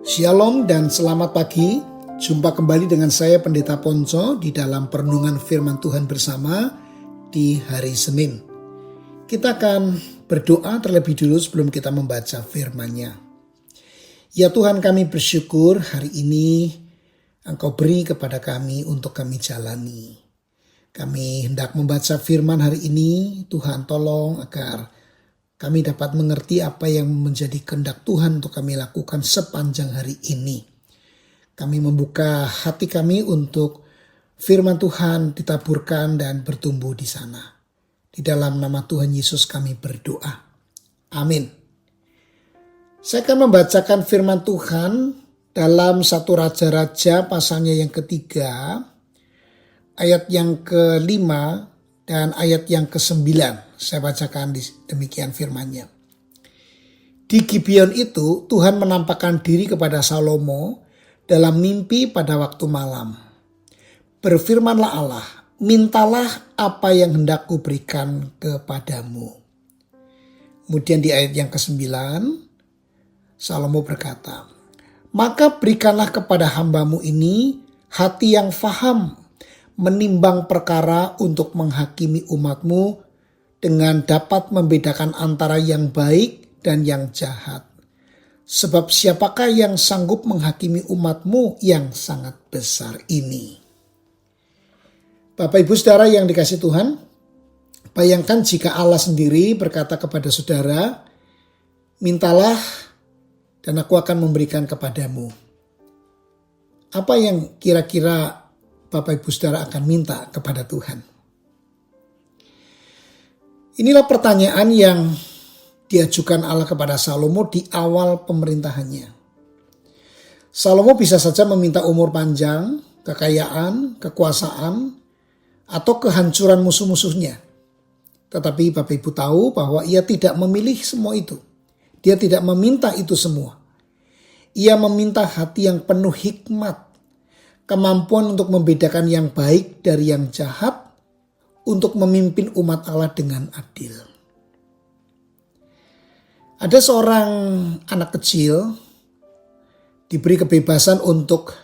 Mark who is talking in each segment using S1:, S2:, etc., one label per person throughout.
S1: Shalom dan selamat pagi. Jumpa kembali dengan saya Pendeta Ponco di dalam perenungan firman Tuhan bersama di hari Senin. Kita akan berdoa terlebih dulu sebelum kita membaca firman-Nya. Ya Tuhan, kami bersyukur hari ini Engkau beri kepada kami untuk kami jalani. Kami hendak membaca firman hari ini. Tuhan tolong agar kami dapat mengerti apa yang menjadi kehendak Tuhan untuk kami lakukan sepanjang hari ini. Kami membuka hati kami untuk firman Tuhan ditaburkan dan bertumbuh di sana. Di dalam nama Tuhan Yesus kami berdoa. Amin. Saya akan membacakan firman Tuhan dalam 1 Raja-Raja pasalnya yang ketiga, ayat yang ke-5 dan ayat yang ke-9. Saya bacakan demikian firman-Nya. Di Gibeon itu Tuhan menampakkan diri kepada Salomo dalam mimpi pada waktu malam. Berfirmanlah Allah, mintalah apa yang hendak kuberikan kepadamu. Kemudian di ayat yang ke-9, Salomo berkata, maka berikanlah kepada hambamu ini hati yang faham, menimbang perkara untuk menghakimi umatmu dengan dapat membedakan antara yang baik dan yang jahat. Sebab siapakah yang sanggup menghakimi umatmu yang sangat besar ini? Bapak Ibu Saudara yang dikasihi Tuhan, bayangkan jika Allah sendiri berkata kepada saudara, mintalah dan aku akan memberikan kepadamu. Apa yang kira-kira Bapak Ibu Saudara akan minta kepada Tuhan? Inilah pertanyaan yang diajukan Allah kepada Salomo di awal pemerintahannya. Salomo bisa saja meminta umur panjang, kekayaan, kekuasaan, atau kehancuran musuh-musuhnya. Tetapi Bapak Ibu tahu bahwa ia tidak memilih semua itu. Dia tidak meminta itu semua. Ia meminta hati yang penuh hikmat, kemampuan untuk membedakan yang baik dari yang jahat, untuk memimpin umat Allah dengan adil. Ada seorang anak kecil diberi kebebasan untuk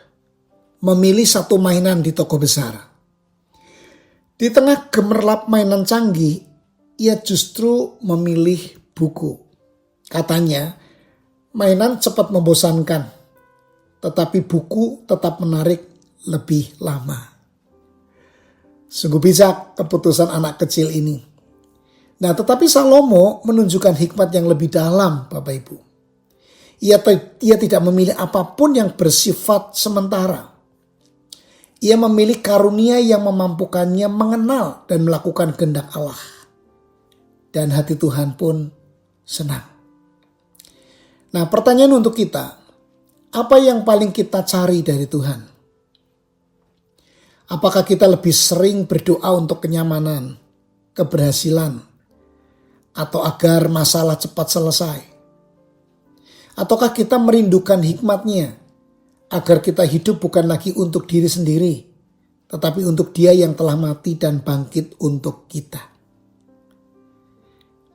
S1: memilih satu mainan di toko besar. Di tengah gemerlap mainan canggih, ia justru memilih buku. Katanya, mainan cepat membosankan, tetapi buku tetap menarik lebih lama. Sungguh bijak keputusan anak kecil ini. Nah, tetapi Salomo menunjukkan hikmat yang lebih dalam, Bapak Ibu. Ia tidak memilih apapun yang bersifat sementara. Ia memilih karunia yang memampukannya mengenal dan melakukan kehendak Allah. Dan hati Tuhan pun senang. Nah, pertanyaan untuk kita, apa yang paling kita cari dari Tuhan? Apakah kita lebih sering berdoa untuk kenyamanan, keberhasilan, atau agar masalah cepat selesai? Ataukah kita merindukan hikmat-Nya agar kita hidup bukan lagi untuk diri sendiri, tetapi untuk Dia yang telah mati dan bangkit untuk kita?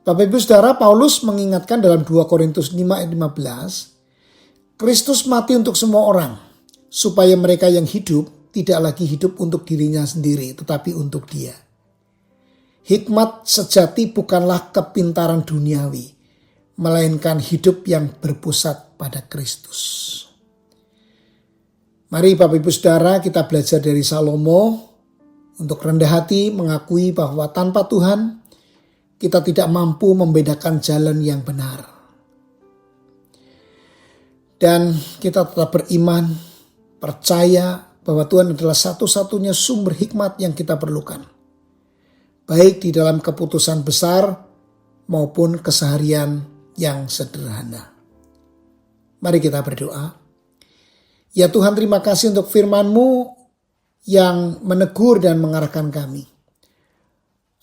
S1: Bapak Ibu Saudara, Paulus mengingatkan dalam 2 Korintus 5 ayat 15, Kristus mati untuk semua orang, supaya mereka yang hidup tidak lagi hidup untuk dirinya sendiri, tetapi untuk Dia. Hikmat sejati bukanlah kepintaran duniawi, melainkan hidup yang berpusat pada Kristus. Mari Bapak Ibu Saudara, kita belajar dari Salomo untuk rendah hati mengakui bahwa tanpa Tuhan kita tidak mampu membedakan jalan yang benar. Dan kita tetap beriman, percaya bahwa Tuhan adalah satu-satunya sumber hikmat yang kita perlukan. Baik di dalam keputusan besar maupun keseharian yang sederhana. Mari kita berdoa. Ya Tuhan, terima kasih untuk firman-Mu yang menegur dan mengarahkan kami.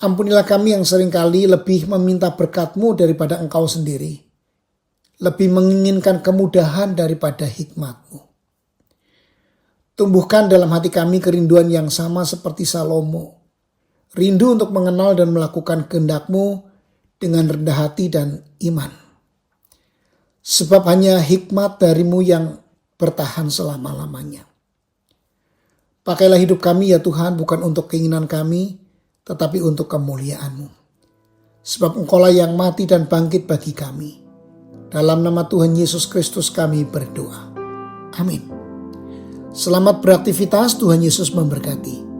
S1: Ampunilah kami yang seringkali lebih meminta berkat-Mu daripada Engkau sendiri. Lebih menginginkan kemudahan daripada hikmat-Mu. Tumbuhkan dalam hati kami kerinduan yang sama seperti Salomo. Rindu untuk mengenal dan melakukan kehendak-Mu dengan rendah hati dan iman. Sebab hanya hikmat dari-Mu yang bertahan selama-lamanya. Pakailah hidup kami ya Tuhan, bukan untuk keinginan kami, tetapi untuk kemuliaan-Mu. Sebab Engkaulah yang mati dan bangkit bagi kami. Dalam nama Tuhan Yesus Kristus kami berdoa. Amin. Selamat beraktivitas, Tuhan Yesus memberkati.